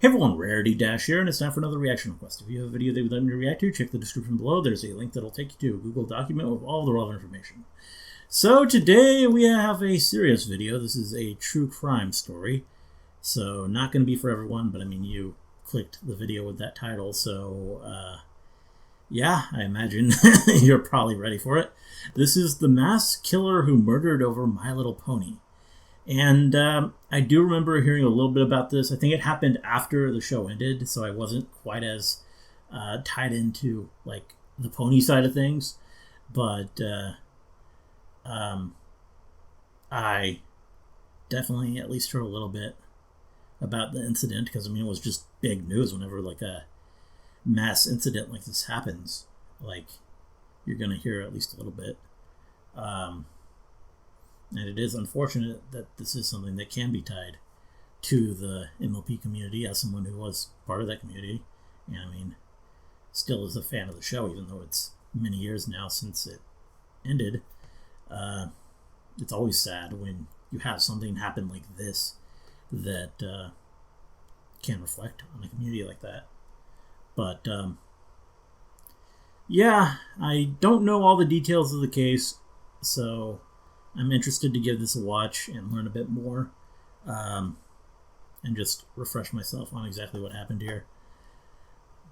Hey everyone, Rarity Dash here, and it's time for another reaction request. If you have a video that you'd like me to react to, check the description below. There's a link that'll take you to a Google document with all the relevant information. So today we have a serious video. This is a true crime story. So not going to be for everyone, but I mean, you clicked the video with that title, so yeah, I imagine you're probably ready for it. This is the mass killer who murdered over My Little Pony. And I do remember hearing a little bit about this. I think it happened after the show ended, so I wasn't quite as tied into like the pony side of things. But I definitely at least heard a little bit about the incident, because I mean it was just big news whenever like a mass incident like this happens. Like you're gonna hear at least a little bit. And it is unfortunate that this is something that can be tied to the MLP community, as someone who was part of that community. And I mean, still is a fan of the show, even though it's many years now since it ended. It's always sad when you have something happen like this that can reflect on a community like that. But yeah, I don't know all the details of the case, so I'm interested to give this a watch and learn a bit more, and just refresh myself on exactly what happened here.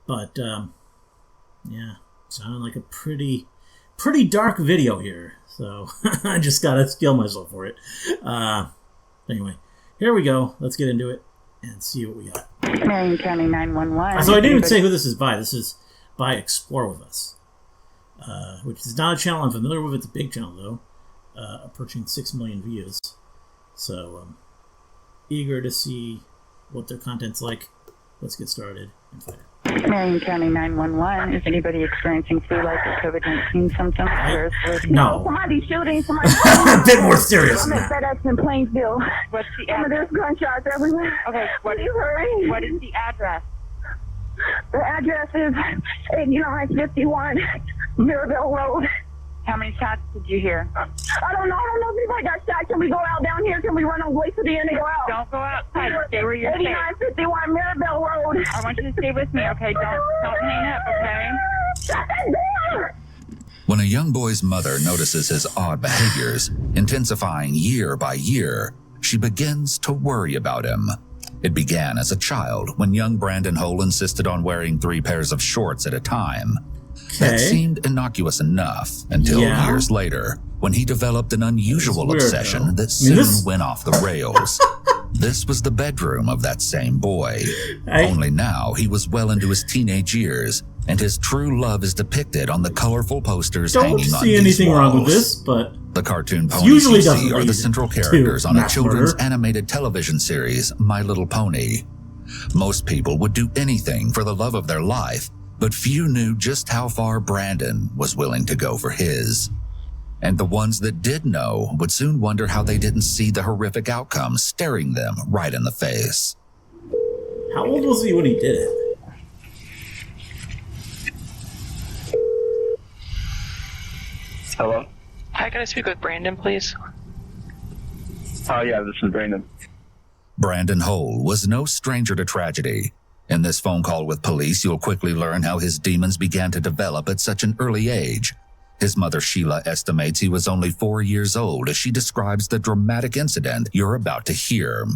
But yeah, sounded like a pretty dark video here, so I just gotta steel myself for it. Anyway, here we go. Let's get into it and see what we got. Marion County 911. So I didn't even say who this is by. This is by Explore With Us, which is not a channel I'm familiar with. It's a big channel though. Approaching 6 million views, so eager to see what their content's like. Let's get started and find it. Marion County 911. Is anybody experiencing flu-like or COVID-19 symptoms? No. Somebody's shooting. Somebody. A bit more serious I'm than at that. FedEx in Plainsville. What's the address? There's gunshots everywhere. Okay, What is the address? The address is 8951 Mirabelle Road. How many shots did you hear? I don't know if anybody got shot. Can we go out down here? Can we run on Way to the end and go out? Don't go outside. Stay where you're safe. 8951 Mirabelle Road. I want you to stay with me, okay? Don't hang up, okay? Shut that door! When a young boy's mother notices his odd behaviors, intensifying year by year, she begins to worry about him. It began as a child when young Brandon Hole insisted on wearing 3 pairs of shorts at a time. That seemed innocuous enough until years later, when he developed an unusual obsession that soon went off the rails. This was the bedroom of that same boy. Only now he was well into his teenage years, and his true love is depicted on the colorful posters hanging on these walls. Don't see anything wrong with this, but the cartoon ponies you see are the central characters on a children's animated television series, My Little Pony. Most people would do anything for the love of their life, but few knew just how far Brandon was willing to go for his. And the ones that did know would soon wonder how they didn't see the horrific outcome staring them right in the face. How old was he when he did it? Hello? Hi, can I speak with Brandon, please? Oh, yeah, this is Brandon. Brandon Hole was no stranger to tragedy. In this phone call with police, you'll quickly learn how his demons began to develop at such an early age. His mother, Sheila, estimates he was only 4 years old as she describes the dramatic incident you're about to hear.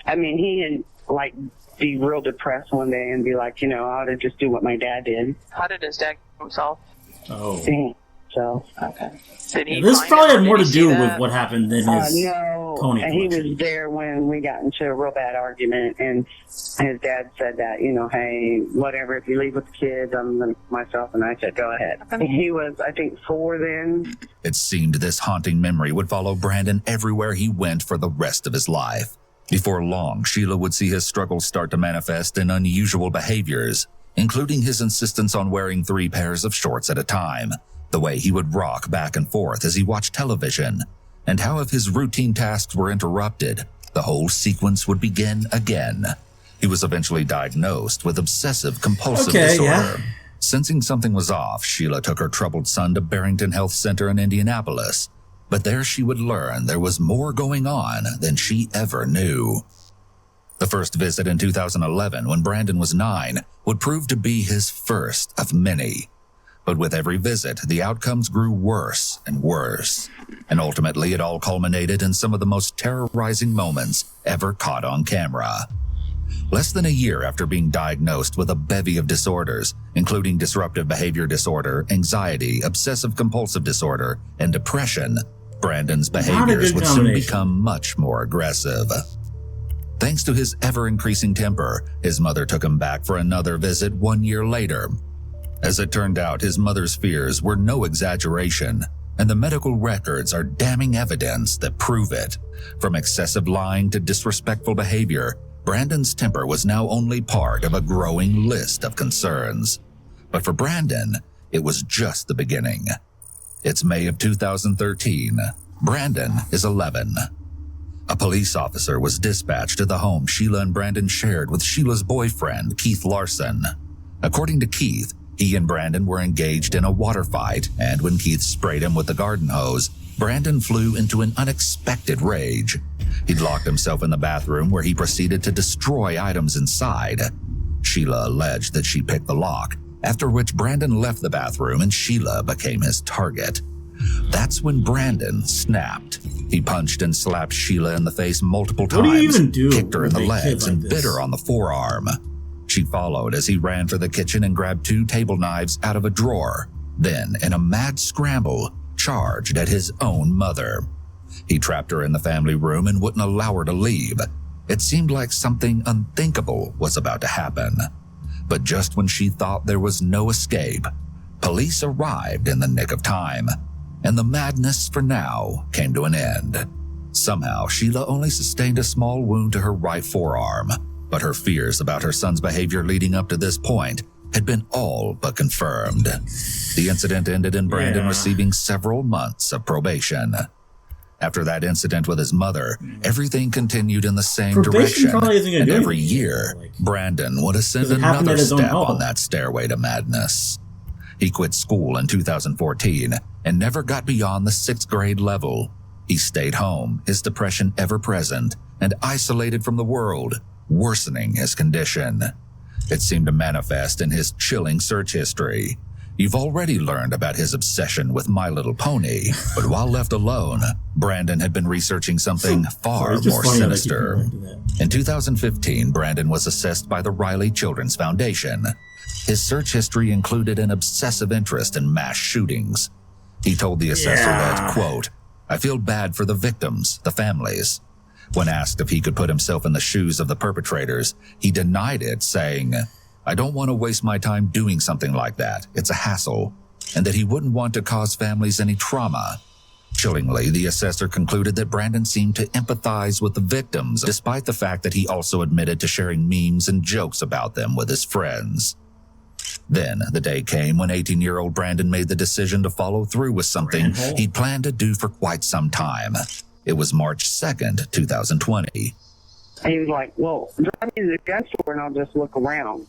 I mean, he'd, be real depressed one day and be like, I ought to just do what my dad did. How did his dad kill himself? Oh. So, okay. Did he this probably had more to do with what happened than his pony collection. He was there when we got into a real bad argument, and his dad said that, hey, whatever, if you leave with the kids, I'm myself, and I said, go ahead. Okay. He was, I think, 4 then. It seemed this haunting memory would follow Brandon everywhere he went for the rest of his life. Before long, Sheila would see his struggles start to manifest in unusual behaviors, including his insistence on wearing 3 pairs of shorts at a time, the way he would rock back and forth as he watched television, and how if his routine tasks were interrupted, the whole sequence would begin again. He was eventually diagnosed with obsessive-compulsive disorder. Sensing something was off, Sheila took her troubled son to Barrington Health Center in Indianapolis, But there she would learn there was more going on than she ever knew. The first visit in 2011, when Brandon was 9, would prove to be his first of many. But with every visit, the outcomes grew worse and worse. And ultimately, it all culminated in some of the most terrorizing moments ever caught on camera. Less than a year after being diagnosed with a bevy of disorders, including disruptive behavior disorder, anxiety, obsessive-compulsive disorder, and depression, Brandon's behaviors would soon become much more aggressive. Thanks to his ever-increasing temper, his mother took him back for another visit 1 year later. As it turned out, his mother's fears were no exaggeration, and the medical records are damning evidence that prove it. From excessive lying to disrespectful behavior, Brandon's temper was now only part of a growing list of concerns. But for Brandon, it was just the beginning. It's May of 2013. Brandon is 11. A police officer was dispatched to the home Sheila and Brandon shared with Sheila's boyfriend, Keith Larson. According to Keith, he and Brandon were engaged in a water fight, and when Keith sprayed him with the garden hose, Brandon flew into an unexpected rage. He'd locked himself in the bathroom where he proceeded to destroy items inside. Sheila alleged that she picked the lock, after which Brandon left the bathroom and Sheila became his target. That's when Brandon snapped. He punched and slapped Sheila in the face multiple times, what do you even do kicked her in the legs, like and bit her on the forearm. She followed as he ran for the kitchen and grabbed 2 table knives out of a drawer. Then, in a mad scramble, charged at his own mother. He trapped her in the family room and wouldn't allow her to leave. It seemed like something unthinkable was about to happen. But just when she thought there was no escape, police arrived in the nick of time, and the madness for now came to an end. Somehow, Sheila only sustained a small wound to her right forearm, but her fears about her son's behavior leading up to this point had been all but confirmed. The incident ended in Brandon receiving several months of probation. After that incident with his mother, everything continued in the same direction, and every year, Brandon would ascend another step on that stairway to madness. He quit school in 2014 and never got beyond the 6th grade level. He stayed home, his depression ever present, and isolated from the world, worsening his condition. It seemed to manifest in his chilling search history. You've already learned about his obsession with My Little Pony, but while left alone, Brandon had been researching something far more sinister. In 2015, Brandon was assessed by the Riley Children's Foundation. His search history included an obsessive interest in mass shootings. He told the assessor that, quote, "I feel bad for the victims, the families." When asked if he could put himself in the shoes of the perpetrators, he denied it, saying, "I don't want to waste my time doing something like that. It's a hassle," and that he wouldn't want to cause families any trauma. Chillingly, the assessor concluded that Brandon seemed to empathize with the victims, despite the fact that he also admitted to sharing memes and jokes about them with his friends. Then, the day came when 18-year-old Brandon made the decision to follow through with something he'd planned to do for quite some time. It was March 2nd, 2020. He was like, "Well, drive me to the gun store and I'll just look around."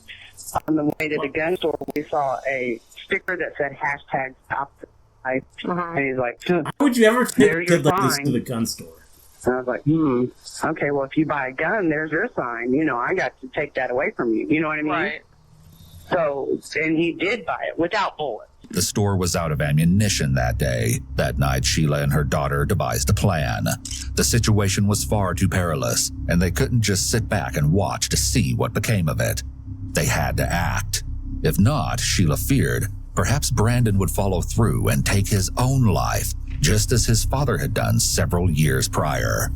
On the way to the gun store, we saw a sticker that said hashtag stop the life. And he's like, how would you ever take there's a your kid like this sign. to the gun store? And I was like, okay, well, if you buy a gun, there's your sign. You know, I got to take that away from you. You know what I mean? Right. So, and he did buy it without bullets. The store was out of ammunition that day. That night, Sheila and her daughter devised a plan. The situation was far too perilous, and they couldn't just sit back and watch to see what became of it. They had to act. If not, Sheila feared, perhaps Brandon would follow through and take his own life, just as his father had done several years prior.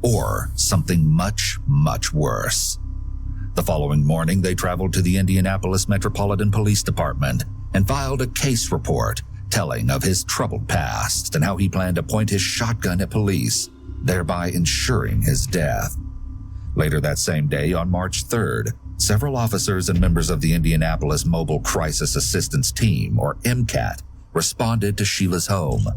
Or something much, much worse. The following morning, they traveled to the Indianapolis Metropolitan Police Department and filed a case report telling of his troubled past and how he planned to point his shotgun at police, thereby ensuring his death. Later that same day, on March 3rd, several officers and members of the Indianapolis Mobile Crisis Assistance Team, or MCAT, responded to Sheila's home.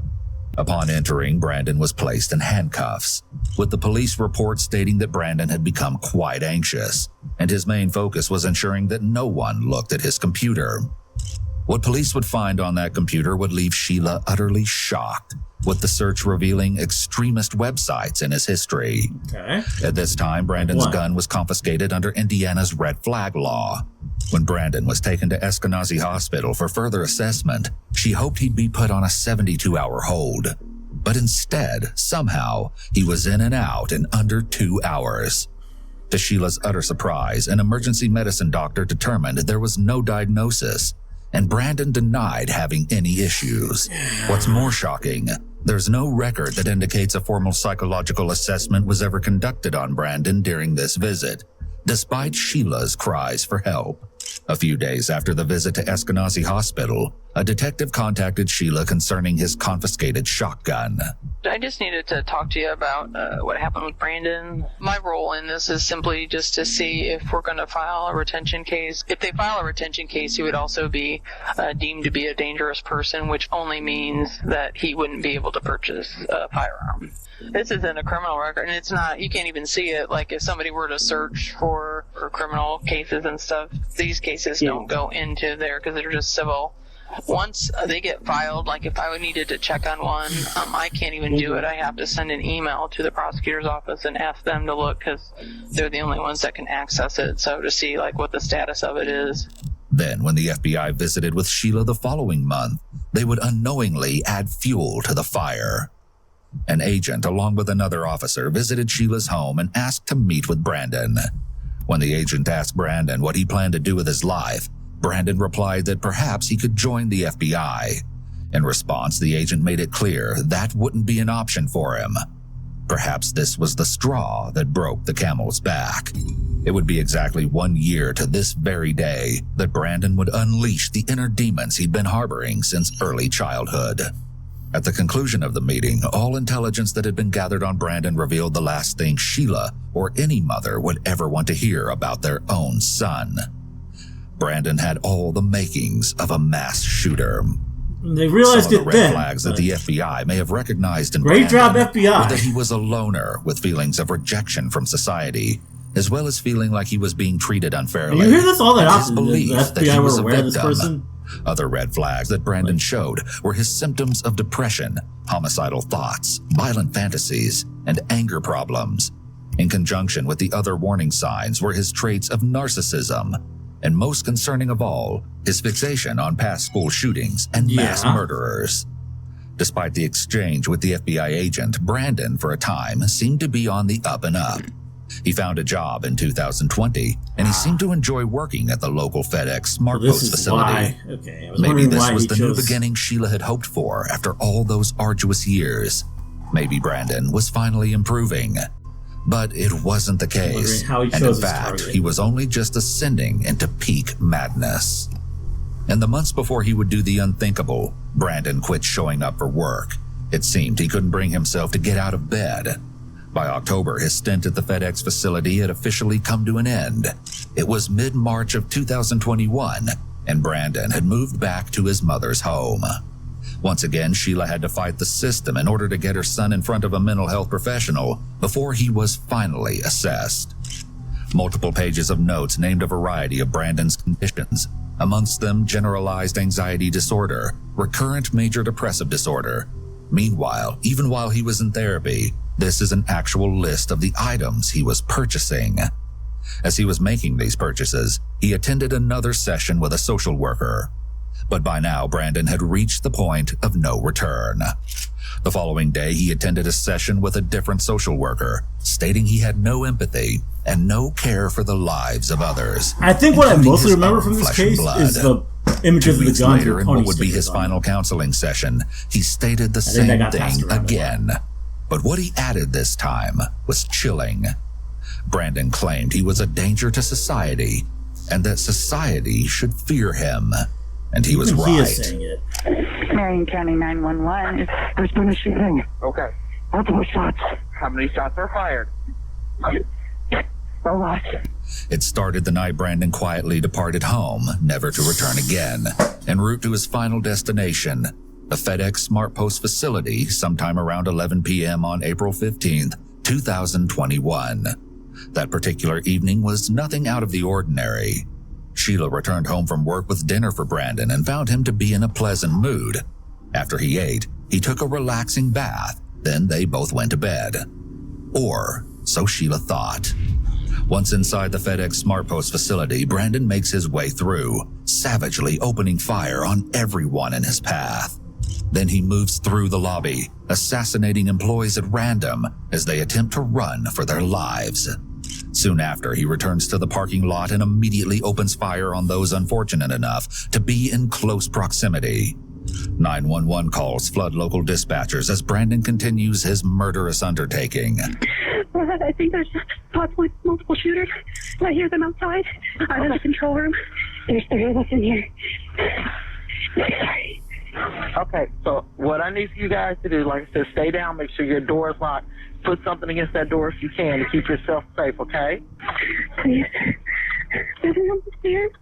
Upon entering, Brandon was placed in handcuffs, with the police report stating that Brandon had become quite anxious, and his main focus was ensuring that no one looked at his computer. What police would find on that computer would leave Sheila utterly shocked, with the search revealing extremist websites in his history. Okay. At this time, Brandon's gun was confiscated under Indiana's red flag law. When Brandon was taken to Escalating Hospital for further assessment, she hoped he'd be put on a 72-hour hold. But instead, somehow, he was in and out in under 2 hours. To Sheila's utter surprise, an emergency medicine doctor determined there was no diagnosis, and Brandon denied having any issues. What's more shocking, there's no record that indicates a formal psychological assessment was ever conducted on Brandon during this visit, despite Sheila's cries for help. A few days after the visit to Escalating Hospital, a detective contacted Sheila concerning his confiscated shotgun. I just needed to talk to you about what happened with Brandon. My role in this is simply just to see if we're going to file a retention case. If they file a retention case, he would also be deemed to be a dangerous person, which only means that he wouldn't be able to purchase a firearm. This isn't a criminal record, and it's not, you can't even see it. Like if somebody were to search for criminal cases and stuff, these cases don't go into there because they're just civil. Once they get filed, like if I needed to check on one, I can't even do it. I have to send an email to the prosecutor's office and ask them to look because they're the only ones that can access it. So to see like what the status of it is. Then when the FBI visited with Sheila the following month, they would unknowingly add fuel to the fire. An agent, along with another officer, visited Sheila's home and asked to meet with Brandon. When the agent asked Brandon what he planned to do with his life, Brandon replied that perhaps he could join the FBI. In response, the agent made it clear that wouldn't be an option for him. Perhaps this was the straw that broke the camel's back. It would be exactly 1 year to this very day that Brandon would unleash the inner demons he'd been harboring since early childhood. At the conclusion of the meeting, all intelligence that had been gathered on Brandon revealed the last thing Sheila or any mother would ever want to hear about their own son. Brandon had all the makings of a mass shooter. They realized Some of the it red then. flags that the FBI may have recognized in Great job, Brandon FBI. were that he was a loner with feelings of rejection from society, as well as feeling like he was being treated unfairly. You hear this all that and his often. belief The that he FBI was were a aware of this victim. person. Other red flags that Brandon showed were his symptoms of depression, homicidal thoughts, violent fantasies, and anger problems. In conjunction with the other warning signs were his traits of narcissism, and most concerning of all, his fixation on past school shootings and mass murderers. Despite the exchange with the FBI agent, Brandon, for a time, seemed to be on the up and up. He found a job in 2020, and he seemed to enjoy working at the local FedEx Smart Post facility. Why. Okay, I was Maybe wondering this why was he the new chose... beginning Sheila had hoped for after all those arduous years. Maybe Brandon was finally improving. But it wasn't the case, How he and in chose his fact, target. he was only just ascending into peak madness. In the months before he would do the unthinkable, Brandon quit showing up for work. It seemed he couldn't bring himself to get out of bed. By October, his stint at the FedEx facility had officially come to an end. It was mid-March of 2021, and Brandon had moved back to his mother's home. Once again, Sheila had to fight the system in order to get her son in front of a mental health professional before he was finally assessed. Multiple pages of notes named a variety of Brandon's conditions, amongst them generalized anxiety disorder, recurrent major depressive disorder. Meanwhile, even while he was in therapy, this is an actual list of the items he was purchasing. As he was making these purchases, he attended another session with a social worker. But by now, Brandon had reached the point of no return. The following day, he attended a session with a different social worker, stating he had no empathy and no care for the lives of others. I think what I including mostly his remember own from this flesh and case blood. is the images 2 of the weeks guns later, with in pony what would be stickers his on final them. counseling session, he stated the think same that got passed thing around a lot. again. But what he added this time was chilling. Brandon claimed he was a danger to society, and that society should fear him. And he was Even right. he is saying it. Marion County 911. There's been a shooting. Okay. Multiple shots. How many shots are fired? A lot. It started the night Brandon quietly departed home, never to return again, en route to his final destination, a FedEx Smart Post facility, sometime around 11 p.m. on April 15th, 2021. That particular evening was nothing out of the ordinary. Sheila returned home from work with dinner for Brandon and found him to be in a pleasant mood. After he ate, he took a relaxing bath. Then they both went to bed. Or so Sheila thought. Once inside the FedEx SmartPost facility, Brandon makes his way through, savagely opening fire on everyone in his path. Then he moves through the lobby, assassinating employees at random as they attempt to run for their lives. Soon after, he returns to the parking lot and immediately opens fire on those unfortunate enough to be in close proximity. 911 calls flood local dispatchers as Brandon continues his murderous undertaking. I think there's possibly multiple shooters. I hear them outside. I'm in the control room. There's 3 of us in here. Sorry. Okay, so what I need for you guys to do, like I said, stay down, make sure your door is locked. Put something against that door if you can to keep yourself safe, okay? Please. Everyone's upstairs.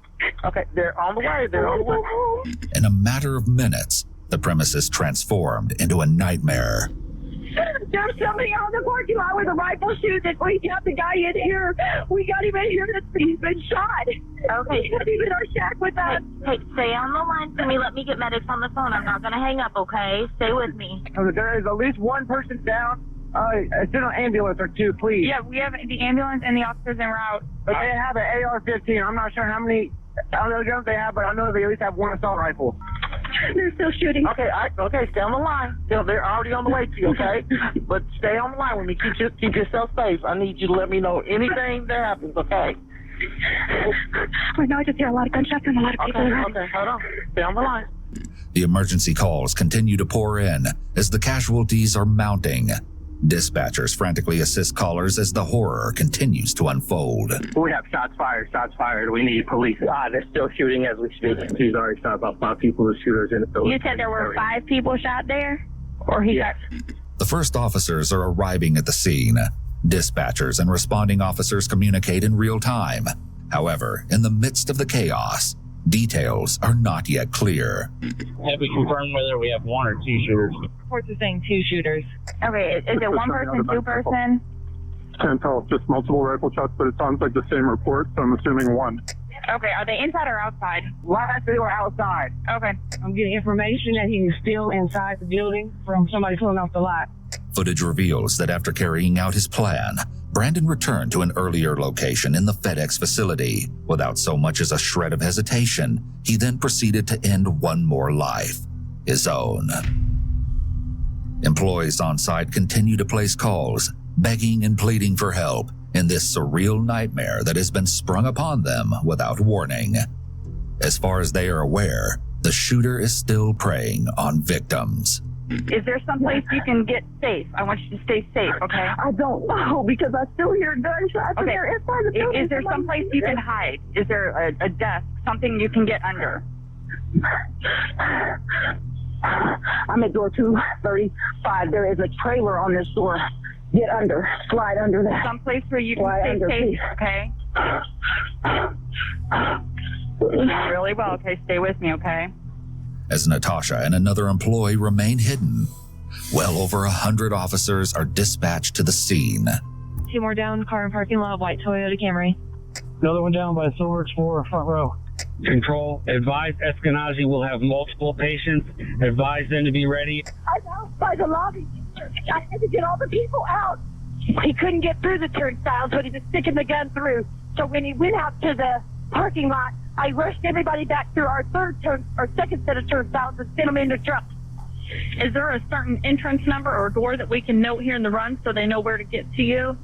Okay, they're on the way. They're on the way. In a matter of minutes, the premises transformed into a nightmare. There's somebody out in the parking lot with a rifle shoot that we got the guy in here. We got him in here. He's been shot. Okay. He's in our shack with us. Hey, stay on the line for me. Let me get medics on the phone. I'm not going to hang up, okay? Stay with me. There is at least one person down. Send an ambulance or 2, please. Yeah, we have the ambulance and the officers en route. But they have an AR-15. I'm not sure how many other guns they have, but I know they at least have 1 assault rifle. They're still shooting. Okay, stay on the line. They're already on the way to you, okay? But stay on the line with me. Keep yourself safe. I need you to let me know anything that happens, okay? Right now I just hear a lot of gunshots and a lot of people around. Okay, hold on. Stay on the line. The emergency calls continue to pour in as the casualties are mounting. Dispatchers frantically assist callers as the horror continues to unfold. We have shots fired. We need police. They're still shooting as we speak. He's already shot about 5 people, the shooters in the building. You said there were 5 people shot there? Or he got... The first officers are arriving at the scene. Dispatchers and responding officers communicate in real time. However, in the midst of the chaos, details are not yet clear. Have we confirmed whether we have 1 or 2 shooters? Reports are saying 2 shooters. Okay, is it 1 person, 2 person? Can't tell, just multiple rifle shots, but it sounds like the same report, so I'm assuming 1. Okay, are they inside or outside? Last they were outside. Okay. I'm getting information that he's still inside the building from somebody pulling off the lot. Footage reveals that after carrying out his plan, Brandon returned to an earlier location in the FedEx facility. Without so much as a shred of hesitation, he then proceeded to end 1 more life, his own. Employees on site continue to place calls, begging and pleading for help in this surreal nightmare that has been sprung upon them without warning. As far as they are aware, the shooter is still preying on victims. Is there someplace you can get safe? I want you to stay safe, okay? I don't know because I still hear gunshots and they're inside the building. Is there someplace you can hide? Is there a desk, something you can get under? I'm at door 235. There is a trailer on this door. Get under. Slide under that. Someplace where you can Slide stay under, safe, please. okay? Really well, okay? Stay with me, okay? As Natasha and another employee remain hidden, well over 100 officers are dispatched to the scene. 2 more down, car and parking lot, white Toyota Camry. Another one down by Silver Explorer, front row. Control, advise Escalating will have multiple patients. Advise them to be ready. I'm outside the lobby. I had to get all the people out. He couldn't get through the turnstiles, but he was sticking the gun through. So when he went out to the parking lot, I rushed everybody back through our second set of turnstiles and sent them into trucks. Is there a certain entrance number or door that we can note here in the run so they know where to get to you?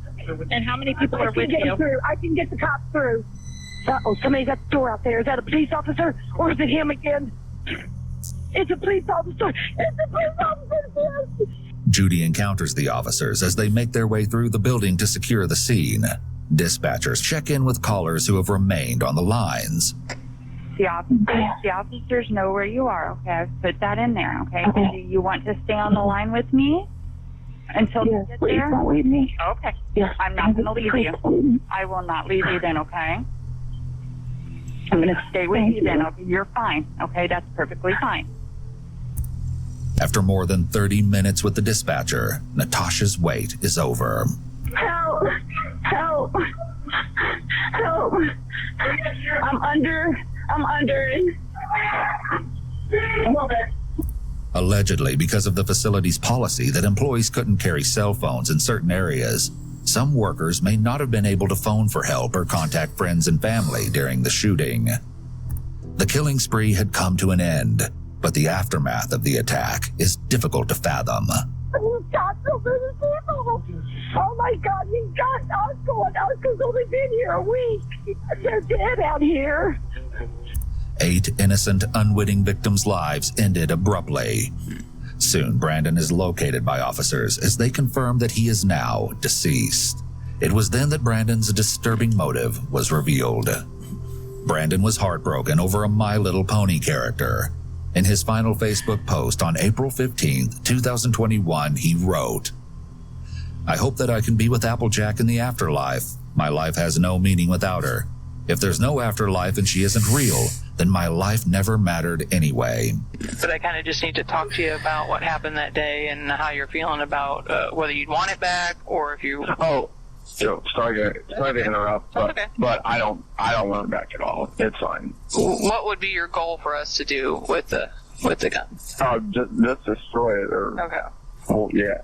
And how many people are with you? I can get the cops through. Uh-oh, somebody got the door out there. Is that a police officer or is it him again? It's a police officer. It's a police officer. Yes. Judy encounters the officers as they make their way through the building to secure the scene. Dispatchers check in with callers who have remained on the lines. The officers know where you are, okay? I've put that in there, okay? Do you want to stay on the line with me until you get please there? Don't leave me. Okay. Yes. I'm not going to leave you. I will not leave you then, okay? I'm going to stay with you then, okay? You're fine, okay? That's perfectly fine. After more than 30 minutes with the dispatcher, Natasha's wait is over. Help! Help! Help. I'm under. Allegedly, because of the facility's policy that employees couldn't carry cell phones in certain areas, some workers may not have been able to phone for help or contact friends and family during the shooting. The killing spree had come to an end, but the aftermath of the attack is difficult to fathom. You got so many people. Oh my God, you got Oscar's only been here a week. They're dead out here. 8 innocent, unwitting victims' lives ended abruptly. Soon, Brandon is located by officers as they confirm that he is now deceased. It was then that Brandon's disturbing motive was revealed. Brandon was heartbroken over a My Little Pony character. In his final Facebook post on April 15, 2021, he wrote, "I hope that I can be with Applejack in the afterlife. My life has no meaning without her. If there's no afterlife and she isn't real, then my life never mattered anyway." But I kind of just need to talk to you about what happened that day and how you're feeling about whether you'd want it back or if you... Oh, sorry to interrupt, but I don't want it back at all. It's fine. What would be your goal for us to do with the gun? Just destroy it, or... Okay. Well, yeah,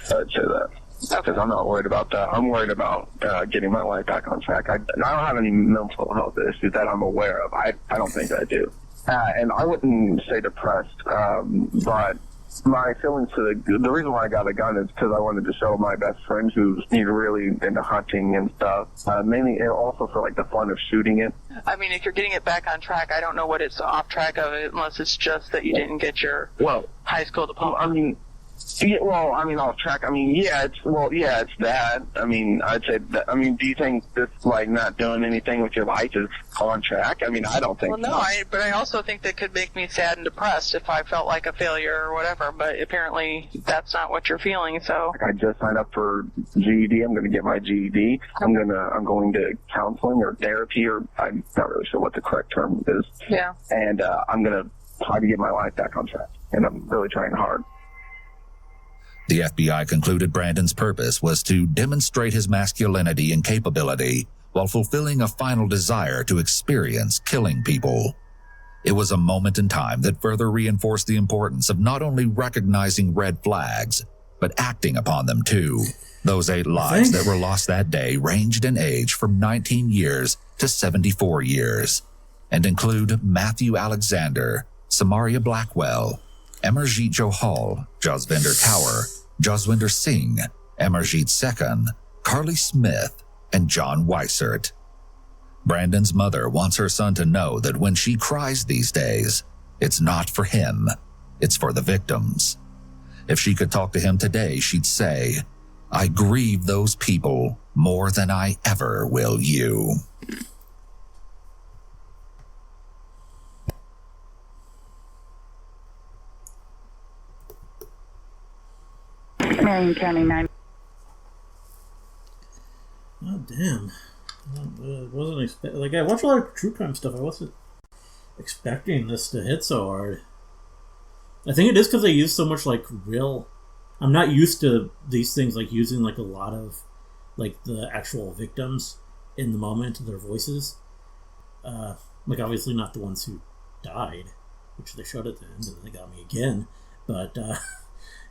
I'd say that. Because I'm not worried about that. I'm worried about getting my life back on track. I don't have any mental health issues that I'm aware of. I don't think I do. And I wouldn't say depressed, but my feelings to the reason why I got a gun is because I wanted to show my best friend who's really into hunting and stuff. Mainly, and also for like the fun of shooting it. I mean, if you're getting it back on track, I don't know what it's off track of it unless it's just that you didn't get your high school diploma. I mean, off track. I mean, it's that. I mean, I'd say that. I mean, do you think this, like, not doing anything with your life is on track? I mean, I don't think so. Well, no, but I also think that could make me sad and depressed if I felt like a failure or whatever, but apparently that's not what you're feeling, so. I just signed up for GED. I'm going to get my GED. I'm going to counseling or therapy, or I'm not really sure what the correct term is. Yeah. And I'm going to try to get my life back on track, and I'm really trying hard. The FBI concluded Brandon's purpose was to demonstrate his masculinity and capability while fulfilling a final desire to experience killing people. It was a moment in time that further reinforced the importance of not only recognizing red flags, but acting upon them too. Those 8 lives that were lost that day ranged in age from 19 years to 74 years, and include Matthew Alexander, Samaria Blackwell, Amarjeet Johal, Jasvinder Kaur, Jaswinder Singh, Amarjeet Sekhan, Carly Smith, and John Weissert. Brandon's mother wants her son to know that when she cries these days, it's not for him, it's for the victims. If she could talk to him today, she'd say, "I grieve those people more than I ever will you." Marion County 9. Oh, damn. I watch a lot of true crime stuff. I wasn't expecting this to hit so hard. I think it is because I use so much, I'm not used to these things, using, a lot of, the actual victims in the moment, their voices. Obviously not the ones who died, which they showed at the end, and they got me again. But,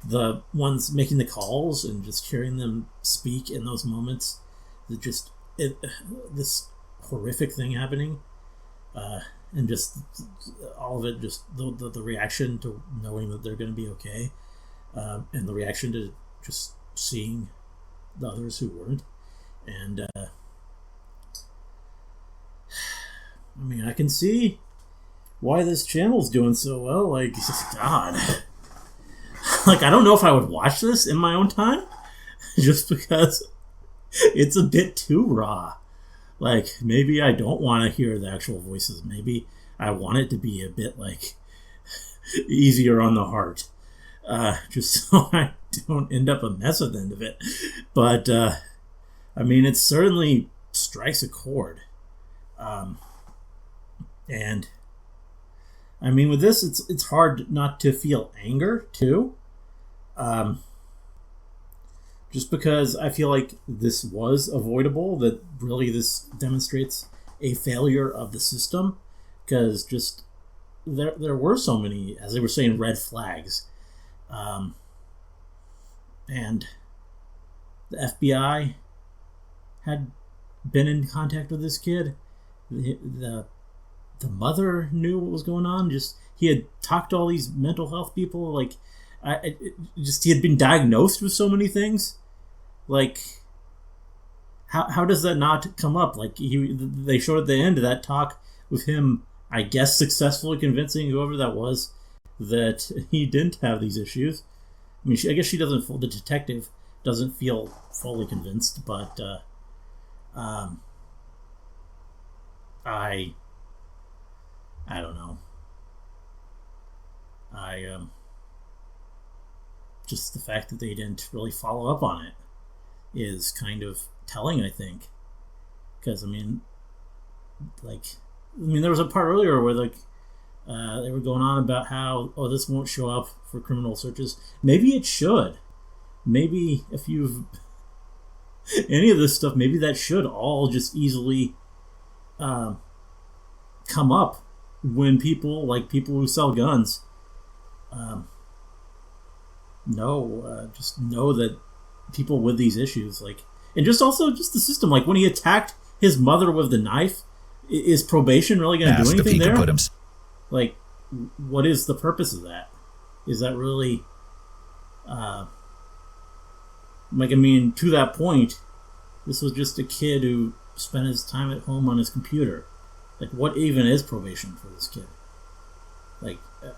the ones making the calls and just hearing them speak in those moments, this horrific thing happening, and just all of it, just the reaction to knowing that they're going to be okay, and the reaction to just seeing the others who weren't, and I can see why this channel's doing so well. God. I don't know if I would watch this in my own time, just because it's a bit too raw. Maybe I don't want to hear the actual voices. Maybe I want it to be a bit, easier on the heart. Just so I don't end up a mess at the end of it. But, it certainly strikes a chord. And... with this, it's hard not to feel anger, too. just because I feel like this was avoidable, that really this demonstrates a failure of the system, because just there were so many, as they were saying, red flags. And the FBI had been in contact with this kid. The mother knew what was going on. Just he had talked to all these mental health people. Like, he had been diagnosed with so many things. Like, how does that not come up? Like, they showed at the end of that talk with him, I guess, successfully convincing whoever that was that he didn't have these issues. I mean, I guess she doesn't. The detective doesn't feel fully convinced, but I don't know. Just the fact that they didn't really follow up on it is kind of telling, I think. Because, there was a part earlier where, they were going on about how, this won't show up for criminal searches. Maybe it should. Maybe if you've... any of this stuff, maybe that should all just easily come up when people who sell guns, just know that people with these issues, and just also just the system, when he attacked his mother with the knife, is probation really going to do anything there? What is the purpose of that? Is that really, to that point, this was just a kid who spent his time at home on his computer. What even is probation for this kid?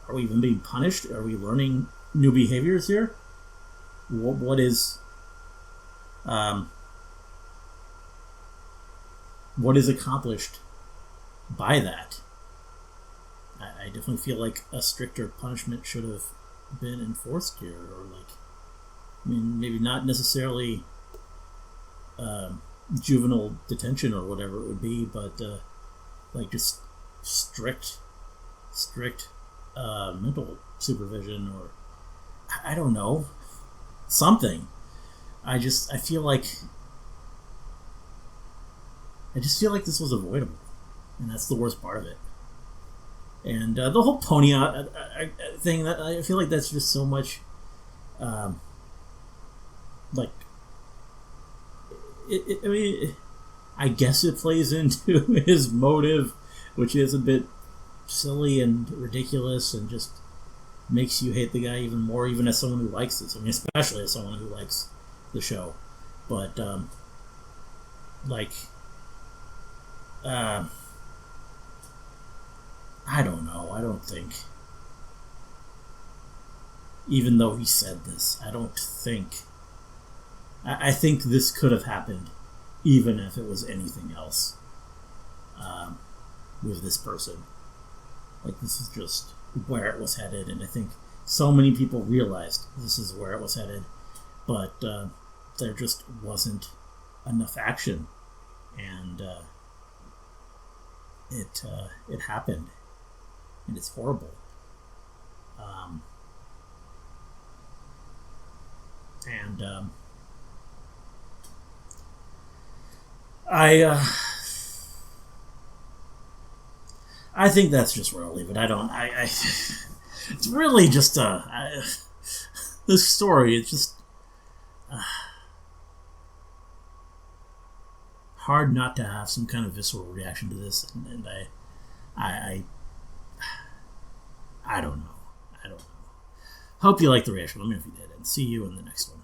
Are we even being punished? Are we learning new behaviors here? What is accomplished by that? I definitely feel like a stricter punishment should have been enforced here, or maybe not necessarily juvenile detention or whatever it would be, but just strict mental supervision, or I don't know, something. I feel like this was avoidable, and that's the worst part of it. And the whole pony thing, that I feel like that's just so much, I guess it plays into his motive, which is a bit silly and ridiculous, and just makes you hate the guy even more, even as someone who likes this. Especially as someone who likes the show. But, I don't know. I don't think, even though he said this, I think this could have happened even if it was anything else with this person. This is just where it was headed, and I think so many people realized this is where it was headed, but there just wasn't enough action, and it happened, and it's horrible. I think that's just where I'll leave it. It's really just this story. It's just hard not to have some kind of visceral reaction to this, and I don't know. Hope you liked the reaction. Let me know if you did, and see you in the next one.